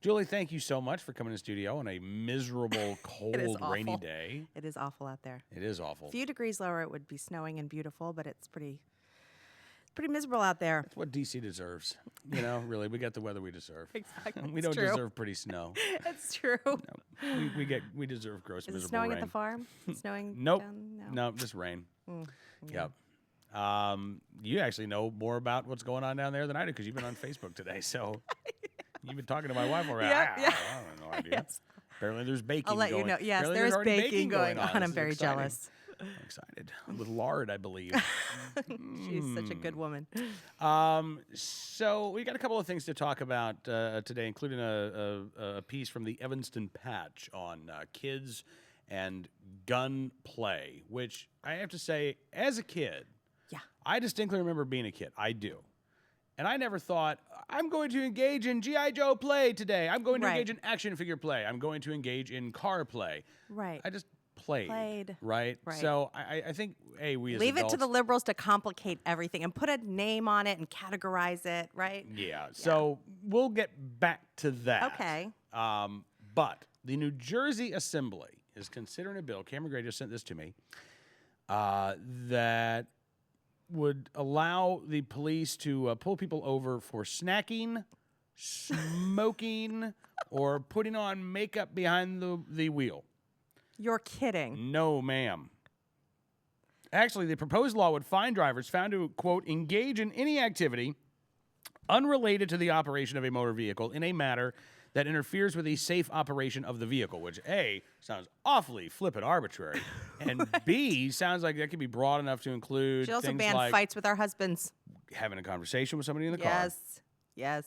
Julie, thank you so much for coming to the studio on a miserable, cold, rainy day. It is awful out there. It is awful. A few degrees lower, it would be snowing and beautiful, but it's pretty miserable out there. That's what D.C. deserves. You know, really, we get the weather we deserve. Exactly. We don't deserve pretty snow. It's true. No, we deserve gross, Is miserable it snowing rain. at the farm? Snowing Nope. down? No, just rain. Yeah. Yep. You actually know more about what's going on down there than I do because you've been on Facebook today. So you've been talking to my wife already. Yep, yeah. I have no idea. Yes. Apparently there's baking I'll let going. you know. Yes, Apparently there's already baking going on. This I'm is very exciting. jealous. I'm excited. With lard, I believe. She's such a good woman. So we got a couple of things to talk about today, including a piece from the Evanston Patch on kids and gun play, which I have to say, as a kid, Yeah. I distinctly remember being a kid. I do. And I never thought, I'm going to engage in G.I. Joe play today. I'm going to Right. engage in action figure play. I'm going to engage in car play. Right. I just played. Right? Right. So I think, we as Leave adults, it to the liberals to complicate everything and put a name on it and categorize it, right? Yeah. So we'll get back to that. Okay. But the New Jersey Assembly is considering a bill. Cameron Gray just sent this to me. That would allow the police to pull people over for snacking, smoking, or putting on makeup behind the wheel. You're kidding. No, ma'am. Actually, the proposed law would fine drivers found to, quote, engage in any activity unrelated to the operation of a motor vehicle in a manner that interferes with the safe operation of the vehicle, which A, sounds awfully flippant arbitrary, and B, sounds like that could be broad enough to include She also things banned like fights with our husbands. having a conversation with somebody in the Yes. Yes.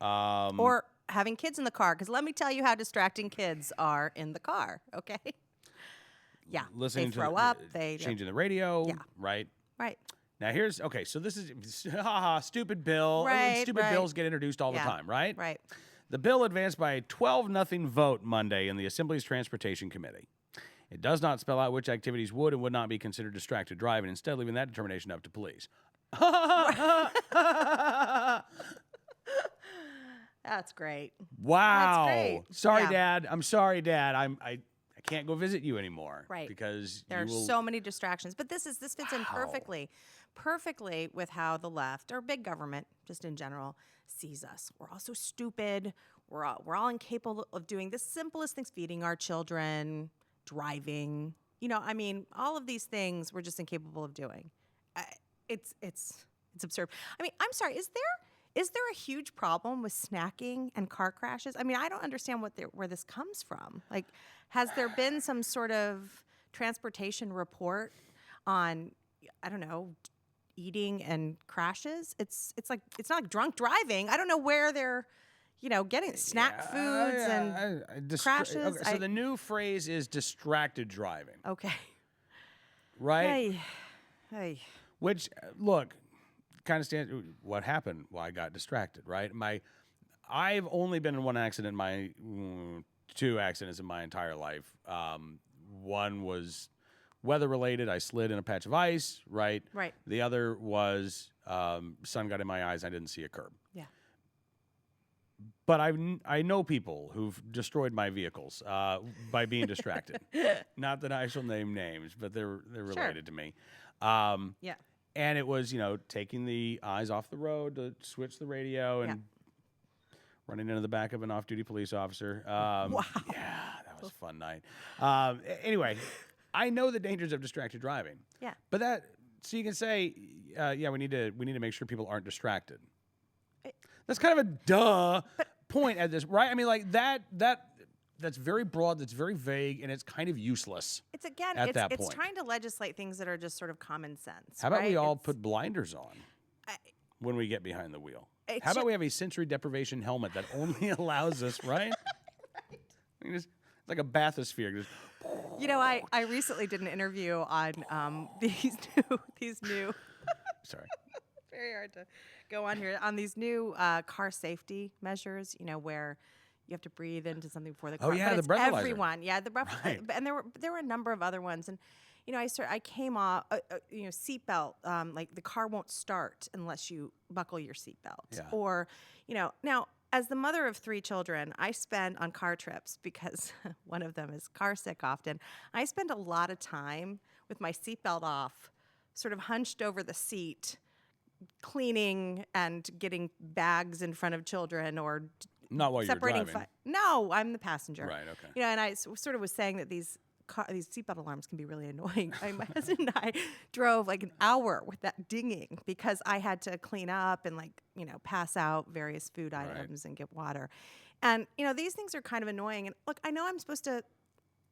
car. Or having kids in the car, because let me tell you how distracting kids are in the car, okay? Yeah. Listening they to throw the- up. They changing the radio, Yeah. right? Right. Now here's, okay, so this is, haha, stupid bill. Right, Stupid right. bills get introduced all the Yeah. time, right? Right. The bill advanced by a 12-0 vote Monday in the Assembly's Transportation Committee. It does not spell out which activities would and would not be considered distracted driving, instead leaving that determination up to police. That's great. Wow. That's great. Sorry, Yeah. Dad. I'm sorry, Dad. I can't go visit you anymore. Right. Because There are you will... so many distractions, but this fits in perfectly with how the left or big government, just in general, sees us. We're all so stupid. We're all incapable of doing the simplest things: feeding our children, driving. You know, I mean, all of these things we're just incapable of doing. It's absurd. I mean, I'm sorry. Is there a huge problem with snacking and car crashes? I mean, I don't understand where this comes from. Like, has there been some sort of transportation report on, I don't know, eating and crashes? It's not like drunk driving. I don't know where they're, getting snack foods and crashes. Okay, so the new phrase is distracted driving, Okay. right? Hey. Which, look, kind of stands. What happened? Well, I got distracted, right? I've only been in one accident, two accidents in my entire life. One was weather related. I slid in a patch of ice, right? Right. The other was sun got in my eyes. I didn't see a curb. Yeah. But I know people who've destroyed my vehicles by being distracted. Not that I shall name names, but they're related to me. Yeah. And it was, taking the eyes off the road to switch the radio and running into the back of an off-duty police officer. Wow. Yeah, that was a fun night. Anyway, I know the dangers of distracted driving. Yeah. But so you can say, we need to make sure people aren't distracted. That's kind of a duh point at this, right? I mean, like that's very broad, that's very vague, and it's kind of useless. It's again, at it's that point. trying to legislate things that are just sort of common sense. How about we right? all put blinders on when we get behind the wheel? How about we have a sensory deprivation helmet that only allows us, right? It's like a bathysphere. Just I recently did an interview on these new. Sorry. Very hard to go on here on these new car safety measures. Where you have to breathe into something before the car. Oh yeah, but the it's breathalyzer. everyone. Yeah, the breath. Right. And there were a number of other ones, and I came off. Seatbelt. Like the car won't start unless you buckle your seatbelt. Yeah. Or now as the mother of 3 children, I spend on car trips because one of them is car sick often. I spend a lot of time with my seatbelt off, sort of hunched over the seat, cleaning and getting bags in front of children or Not while you're separating. driving. No, I'm the passenger. Right, okay. You know, and I sort of was saying that these seatbelt alarms can be really annoying. My husband and I drove like an hour with that dinging because I had to clean up and pass out various food items and get water. And, these things are kind of annoying. And look, I know I'm supposed to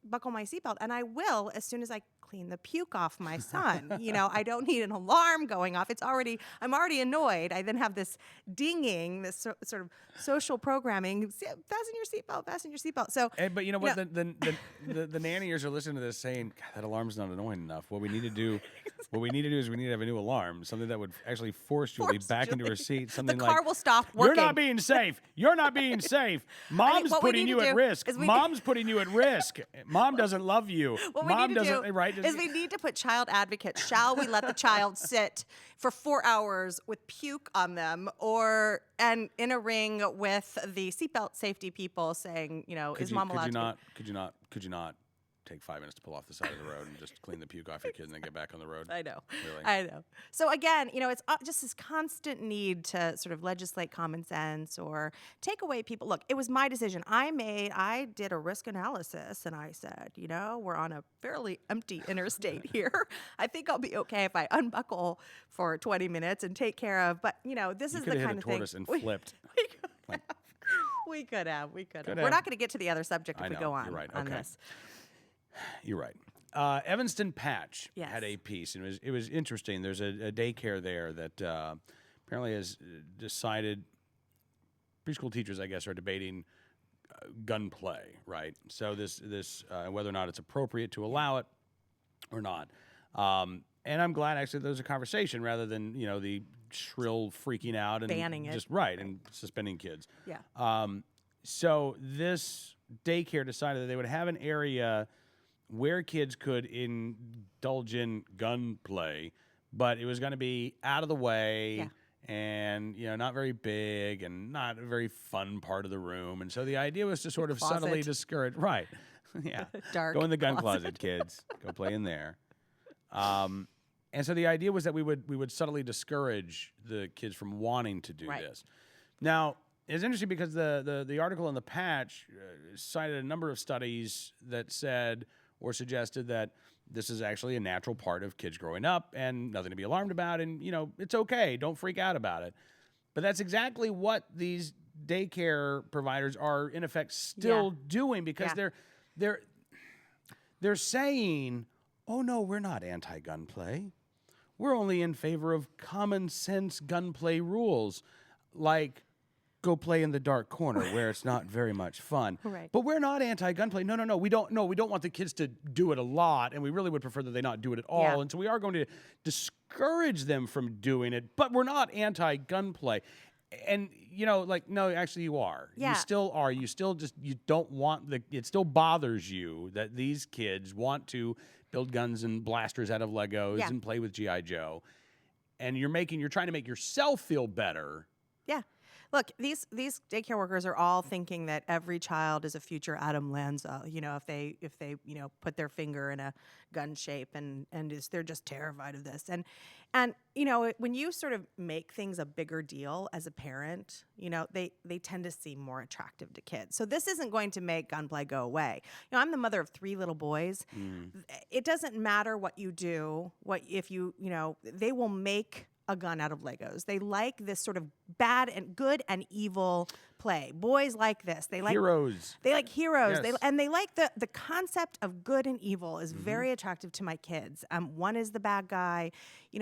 buckle my seatbelt, and I will as soon as I clean the puke off my son. I don't need an alarm going off. I'm already annoyed. I then have this dinging, this sort of social programming. Fasten your seatbelt. So, But you know what? The nannies are listening to this saying, God, that alarm's not annoying enough. What we need to do is we need to have a new alarm, something that would actually force Julie back into her seat. Something the car like, will stop working. You're not being safe. You're not being safe. Mom's what we putting need you to at do risk. is Mom's putting you at risk. Mom doesn't love you. What Mom we need to doesn't. do Right? is we need to put child advocates. Shall we let the child sit for 4 hours with puke on them, and in a ring with the seatbelt safety people saying, is mom allowed to? Could you not take 5 minutes to pull off the side of the road and just clean the puke off your kid and then get back on the road? I know. Really? I know. So again, it's just this constant need to sort of legislate common sense or take away people. Look, it was my decision. I did a risk analysis and I said, we're on a fairly empty interstate here. I think I'll be okay if I unbuckle for 20 minutes and take care of. But, this is the kind of thing. You could have hit a tortoise and flipped. We could have. We're not going to get to the other subject if we go on, you're right. on Okay. this. You're right. Evanston Patch Yes. had a piece, and it was interesting. There's a daycare there that apparently has decided preschool teachers, I guess, are debating gunplay, right? So this whether or not it's appropriate to allow it or not. And I'm glad actually there's a conversation rather than the shrill freaking out and banning it, just and suspending kids. Yeah. So this daycare decided that they would have an area where kids could indulge in gunplay, but it was going to be out of the way and not very big and not a very fun part of the room. And so the idea was to sort of subtly discourage. Right. Yeah. Dark Go in the gun closet, kids. Go play in there. And so the idea was that we would subtly discourage the kids from wanting to do this. Now, it's interesting because the article in the Patch cited a number of studies that said or suggested that this is actually a natural part of kids growing up and nothing to be alarmed about, and it's okay. Don't freak out about it. But that's exactly what these daycare providers are in effect still doing because they're saying, "Oh no, we're not anti-gunplay. We're only in favor of common sense gunplay rules, like go play in the dark corner where it's not very much fun." Right. But we're not anti-gunplay. No. We don't want the kids to do it a lot, and we really would prefer that they not do it at all. Yeah. And so we are going to discourage them from doing it, but we're not anti-gunplay. And no, actually you are. Yeah. You still are. You still you don't want it still bothers you that these kids want to build guns and blasters out of Legos and play with G.I. Joe. And you're trying to make yourself feel better. Yeah. Look, these daycare workers are all thinking that every child is a future Adam Lanza. If they put their finger in a gun shape and they're just terrified of this. And when you sort of make things a bigger deal as a parent, they tend to seem more attractive to kids. So this isn't going to make gunplay go away. I'm the mother of 3 little boys. It doesn't matter what you do. They will make a gun out of Legos. They like this sort of bad and good and evil play. Boys like this. They like heroes. They like heroes. Yes. They like the concept of good and evil is very attractive to my kids. One is the bad guy.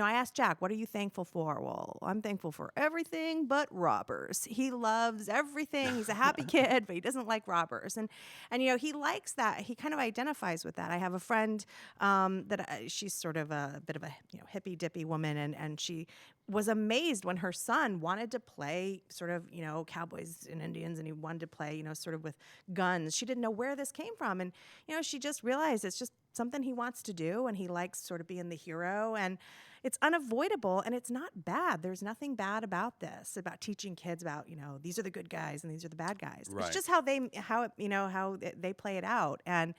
I asked Jack, "What are you thankful for?" Well, I'm thankful for everything but robbers. He loves everything. He's a happy kid, but he doesn't like robbers. And he likes that. He kind of identifies with that. I have a friend that she's sort of a bit of a hippy dippy woman, and she was amazed when her son wanted to play sort of, cowboys and Indians, and he wanted to play, sort of with guns. She didn't know where this came from. And, she just realized it's just something he wants to do, and he likes sort of being the hero. And it's unavoidable, and it's not bad. There's nothing bad about this, about teaching kids about, these are the good guys and these are the bad guys. Right. It's just how they play it out. And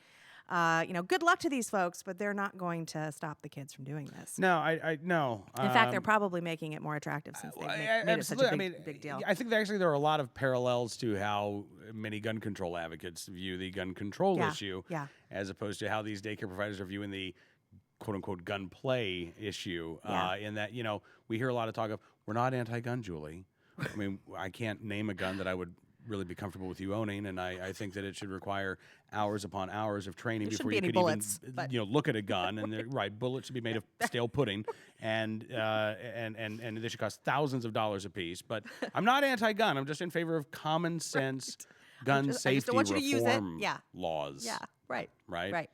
good luck to these folks, but they're not going to stop the kids from doing this. No, I no. In fact, they're probably making it more attractive since they've made it such a big deal. I think that actually there are a lot of parallels to how many gun control advocates view the gun control issue, as opposed to how these daycare providers are viewing the quote unquote gun play issue. In that, we hear a lot of talk of, we're not anti-gun, Julie. I mean, I can't name a gun that I would really be comfortable with you owning, and I think that it should require hours upon hours of training before you could bullets, even look at a gun. And bullets should be made of stale pudding, and they should cost thousands of dollars a piece. But I'm not anti-gun. I'm just in favor of common sense gun safety reform laws. Yeah, right. Right.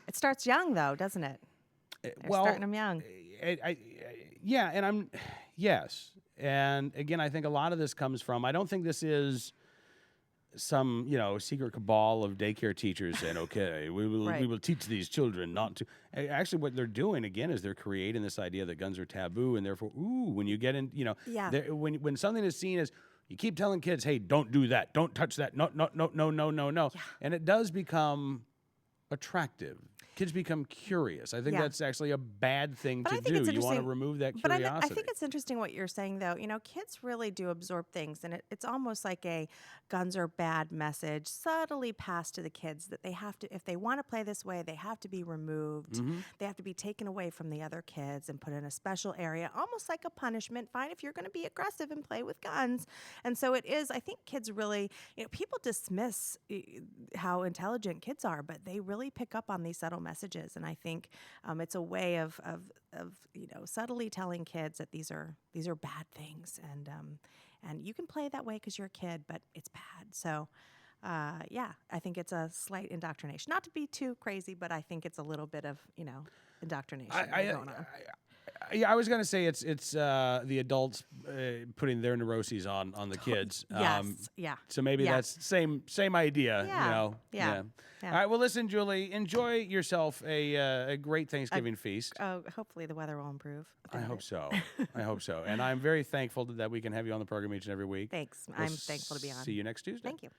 It starts young, though, doesn't it? They're starting them young. Yes. And again, I think a lot of this comes from, I don't think this is some, secret cabal of daycare teachers saying, okay, we will teach these children not to. Actually, what they're doing, again, is they're creating this idea that guns are taboo, and therefore, when you get in, when something is seen as, you keep telling kids, hey, don't do that, don't touch that, no. Yeah. And it does become attractive. Kids become curious. I think that's actually a bad thing to do. You want to remove that curiosity. But I think it's interesting what you're saying, though. Kids really do absorb things, and it's almost like a guns are bad message subtly passed to the kids that they have to, if they want to play this way, they have to be removed. Mm-hmm. They have to be taken away from the other kids and put in a special area, almost like a punishment. Fine if you're going to be aggressive and play with guns. And so it is, I think kids really, people dismiss how intelligent kids are, but they really pick up on these subtle messages, and I think it's a way of subtly telling kids that these are bad things, and you can play that way because you're a kid, but it's bad. So I think it's a slight indoctrination. Not to be too crazy, but I think it's a little bit of indoctrination going on. I was going to say it's the adults putting their neuroses on the kids. Yes. So maybe that's same idea. Yeah. All right. Well, listen, Julie, enjoy yourself a great Thanksgiving feast. Oh, hopefully the weather will improve. I hope so. And I'm very thankful that we can have you on the program each and every week. Thanks. I'm thankful to be on. See you next Tuesday. Thank you.